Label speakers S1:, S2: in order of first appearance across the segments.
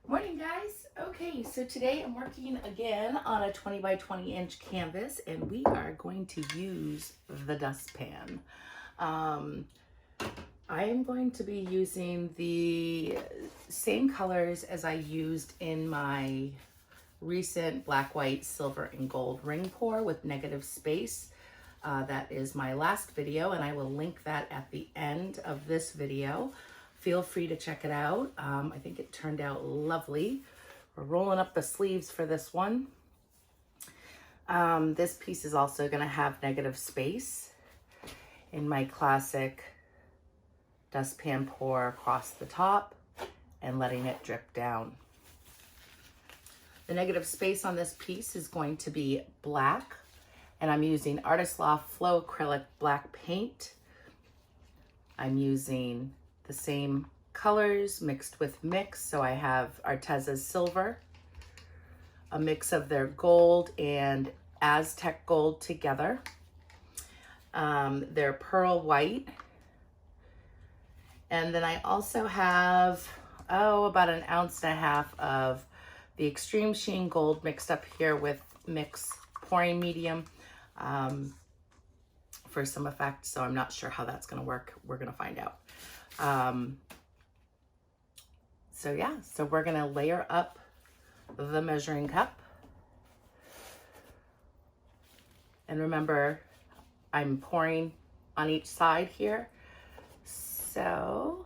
S1: Morning guys. Okay, so today I'm working again on a 20 by 20 inch canvas and we are going to use the dustpan. I am going to be using the same colors as I used in my recent black, white, silver, and gold ring pour with negative space. That is my last video and I will link that at the end of this video. Feel free to check it out. I think it turned out lovely. We're rolling up the sleeves for this one. This piece is also gonna have negative space in my classic dustpan pour across the top and letting it drip down. The negative space on this piece is going to be black, and I'm using Artist Loft Flow Acrylic black paint. I'm using the same colors mixed with mix. So I have Arteza's silver, a mix of their gold and Aztec gold together, their pearl white, and then I also have, about 1.5 ounces of the Extreme Sheen Gold mixed up here with mix pouring medium for some effect. So I'm not sure how that's gonna work. We're gonna find out. So we're gonna layer up the measuring cup. And remember, I'm pouring on each side here. So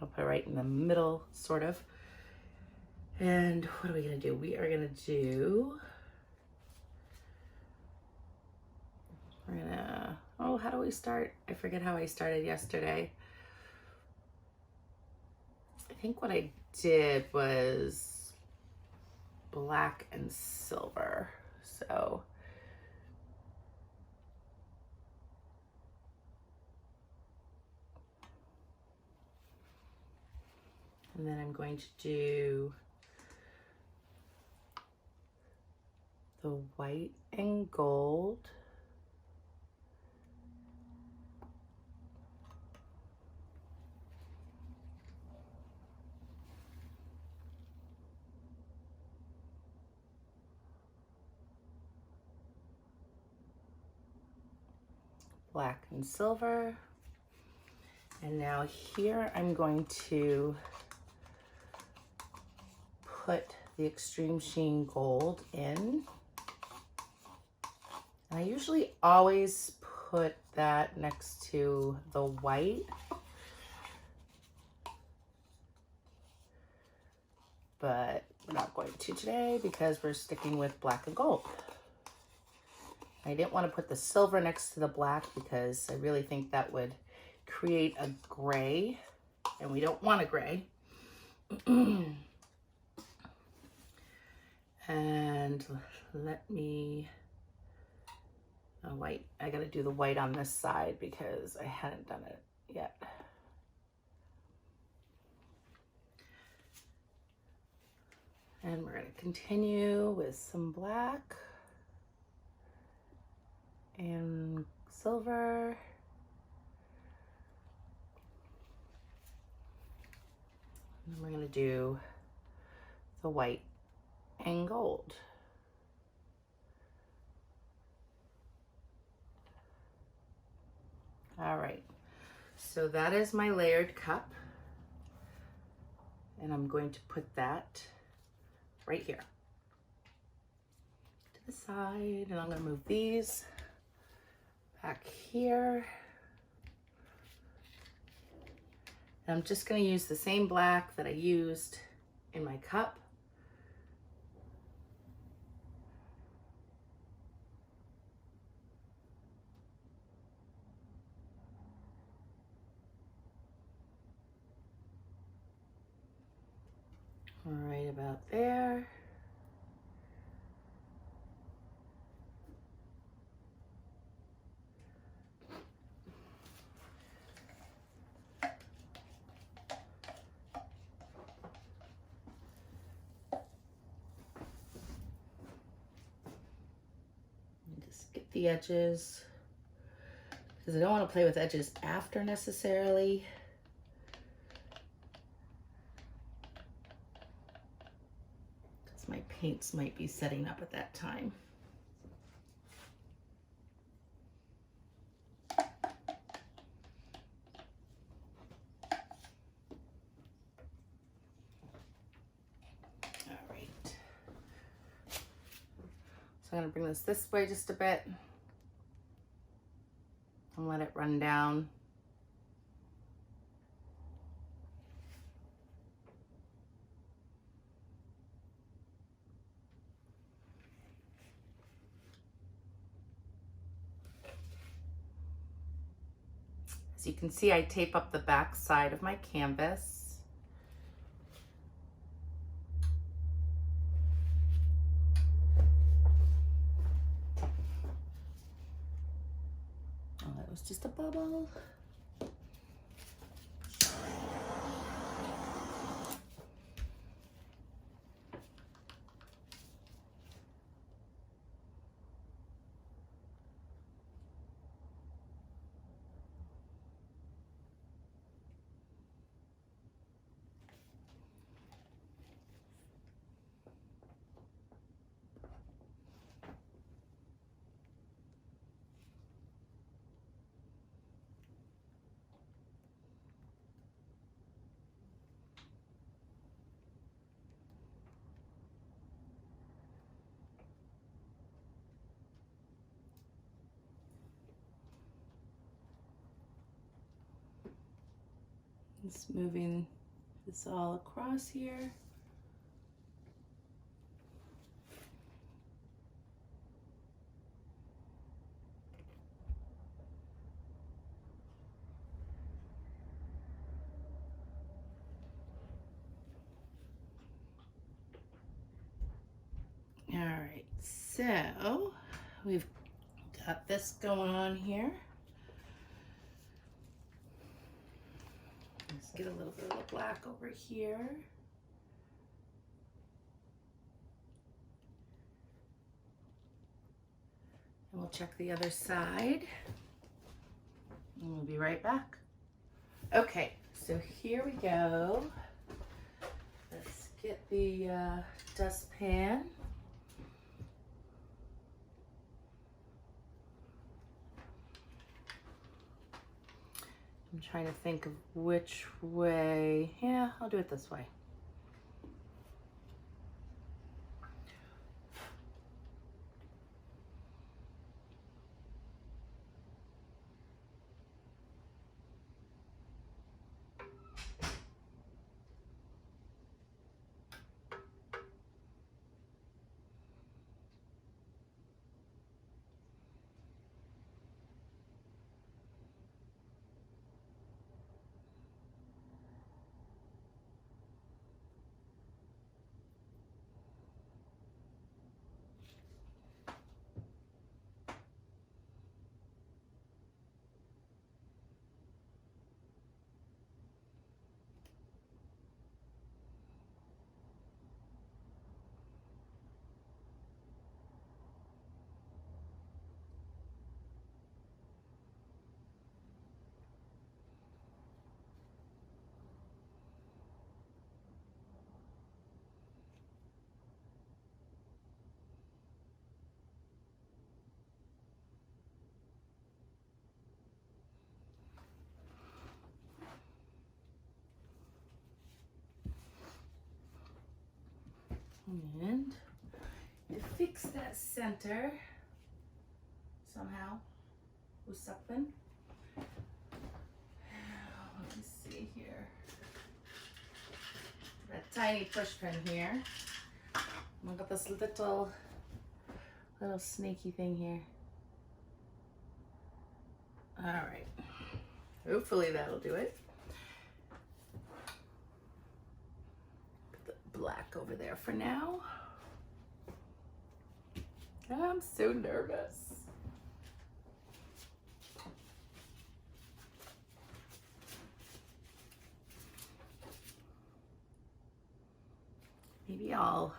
S1: I'll put it right in the middle, sort of. And what are we gonna do? We are gonna do, how do we start? I forget how I started yesterday. I think what I did was black and silver. So and then I'm going to do the white and gold. Black and silver. And now here I'm going to put the Extreme Sheen Gold in. And I usually always put that next to the white. But we're not going to today because we're sticking with black and gold. I didn't want to put the silver next to the black because I really think that would create a gray, and we don't want a gray. And let me, white, I gotta do the white on this side because I hadn't done it yet. And we're gonna continue with some black and silver. And then we're gonna do the white and gold. All right, so that is my layered cup. And I'm going to put that right here to the side, and I'm gonna move these back here. And I'm just gonna use the same black that I used in my cup. Right about there. Just get the edges, because I don't want to play with edges after necessarily. My paints might be setting up at that time. All right. So I'm gonna bring this way just a bit and let it run down. As you can see, I tape up the back side of my canvas. Oh, that was just a bubble. Just moving this all across here. All right, so we've got this going on here. Let's get a little bit of the black over here. And we'll check the other side. And we'll be right back. Okay, so here we go. Let's get the dustpan. I'm trying to think of which way. Yeah, I'll do it this way. And to fix that center somehow with something. Let me see here. That tiny push pin here. I've got this little snaky thing here. All right. Hopefully that'll do it. Black over there for now. I'm so nervous. Maybe I'll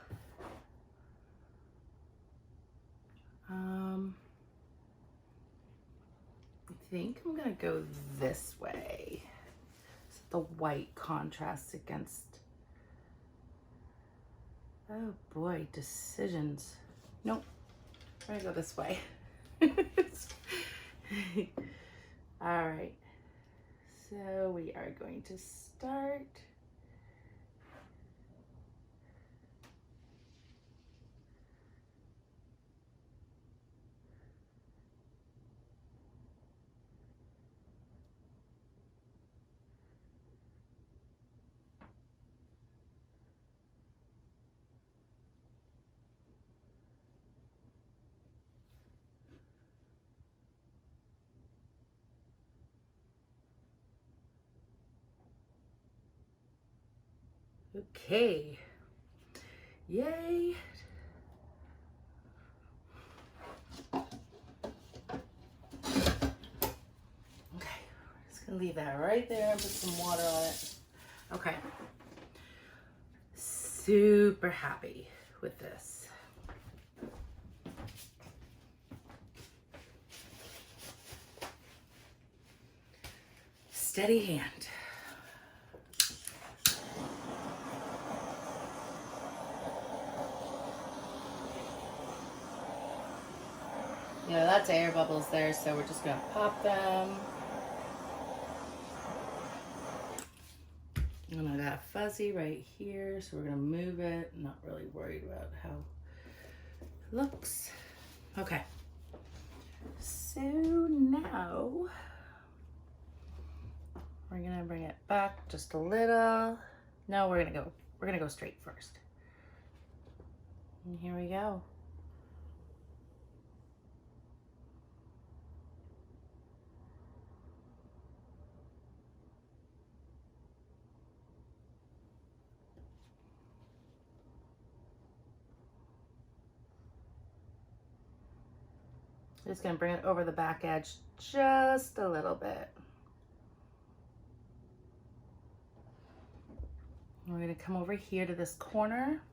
S1: I think I'm gonna go this way so the white contrasts against Oh boy, decisions. Nope, we're gonna go this way. All right, so we are going to start. Okay, yay. Okay, just gonna leave that right there and put some water on it. Okay, super happy with this. Steady hand. You know, lots of air bubbles there, so we're just gonna pop them. And I got a fuzzy right here, so we're gonna move it. I'm not really worried about how it looks. Okay, so now we're gonna bring it back just a little. No, we're gonna go straight first. And here we go. Just gonna bring it over the back edge just a little bit. We're gonna come over here to this corner.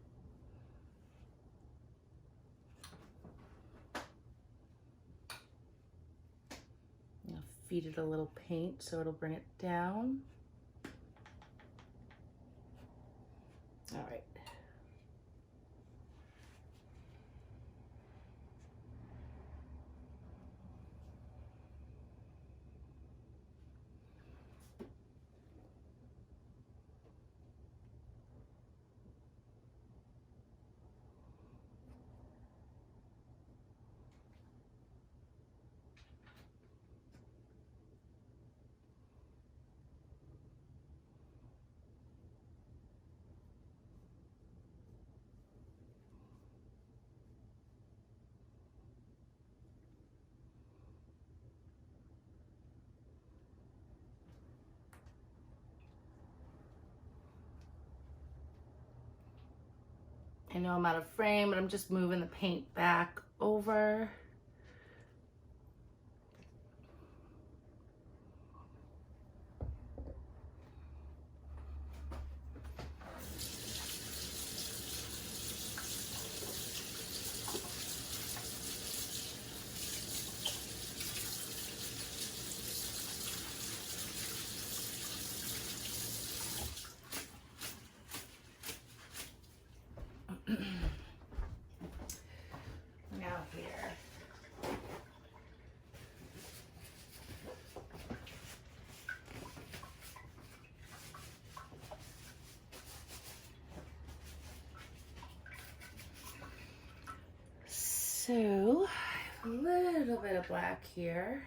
S1: Feed it a little paint so it'll bring it down. All right. I know I'm out of frame, but I'm just moving the paint back over. Now here. So, I have a little bit of black here.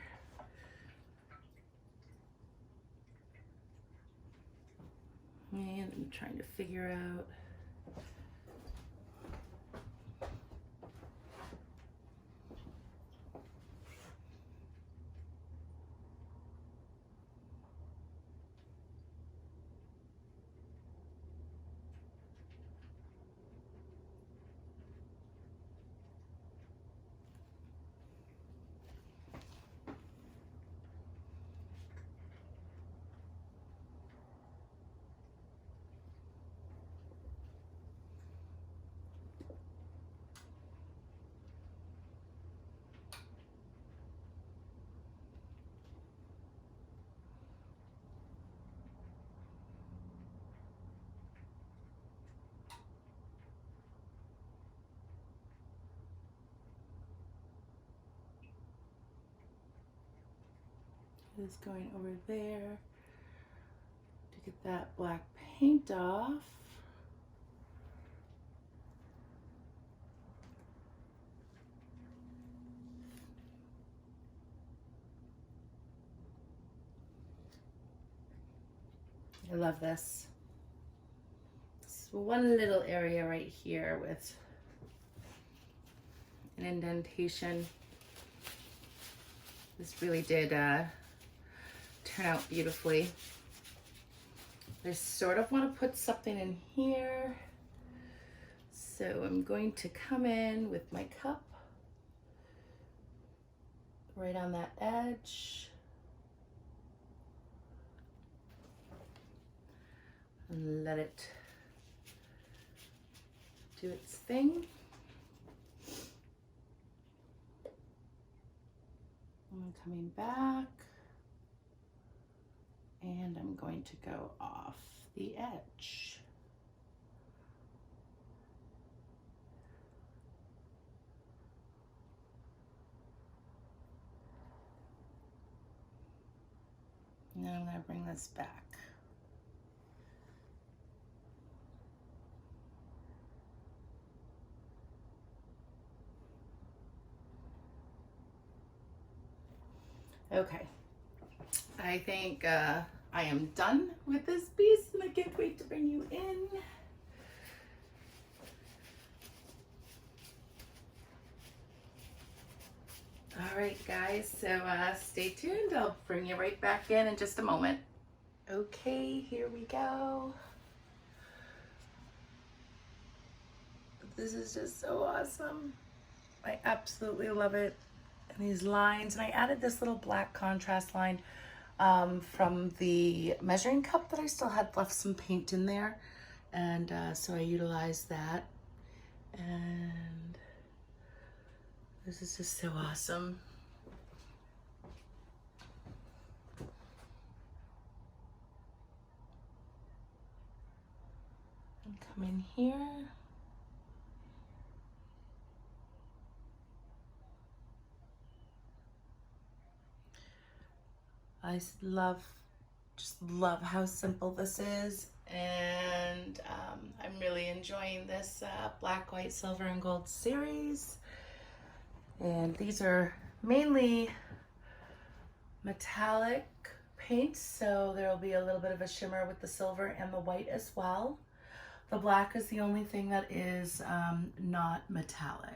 S1: And I'm trying to figure out. is going over there to get that black paint off. I love this. It's one little area right here with an indentation. This really did turn out beautifully. I sort of want to put something in here. So I'm going to come in with my cup right on that edge. And let it do its thing. I'm coming back and I'm going to go off the edge. Now I'm going to bring this back. Okay, I think I am done with this piece and I can't wait to bring you in. All right, guys, so stay tuned. I'll bring you right back in just a moment. Okay, here we go. This is just so awesome. I absolutely love it. These lines, and I added this little black contrast line from the measuring cup that I still had left some paint in there, and so I utilized that, and this is just so awesome. And come in here. I just love how simple this is, and I'm really enjoying this black, white, silver, and gold series. And these are mainly metallic paints, so there will be a little bit of a shimmer with the silver and the white as well. The black is the only thing that is not metallic.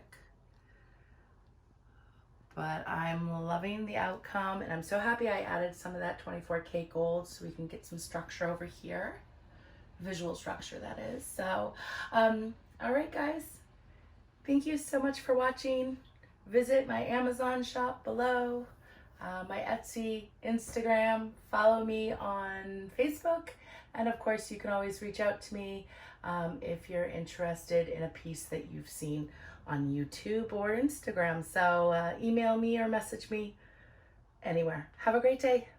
S1: But I'm loving the outcome, and I'm so happy I added some of that 24K gold so we can get some structure over here. Visual structure, that is. So, all right, guys. Thank you so much for watching. Visit my Amazon shop below, my Etsy, Instagram. Follow me on Facebook. And, of course, you can always reach out to me if you're interested in a piece that you've seen on YouTube or Instagram. So email me or message me anywhere. Have a great day.